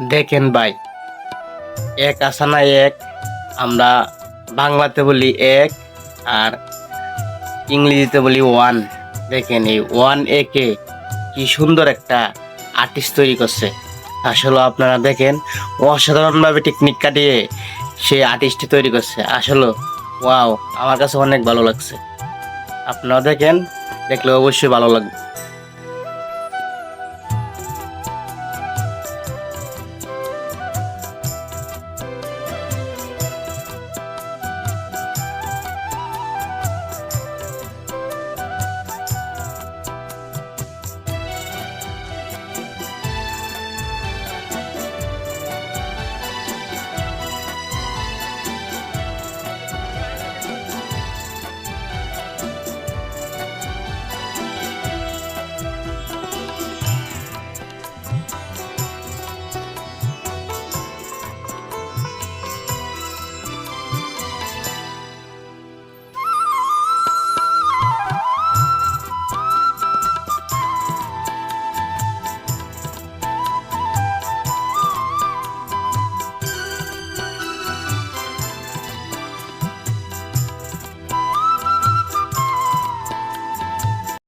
দেখেন ভাই, এক আসানা এক। আমরা বাংলাতে বলি এক, আর ইংরেজিতে বলি ওয়ান। দেখেন এই ওয়ান একে কি সুন্দর একটা আর্টিস্ট তৈরি করছে। আসলে আপনারা দেখেন, অসাধারণভাবে টেকনিক কাটিয়ে সে আর্টিস্টটি তৈরি করছে। আসলে ওয়াও, আমার কাছে অনেক ভালো লাগছে। আপনারা দেখেন, দেখলে অবশ্যই ভালো লাগবে।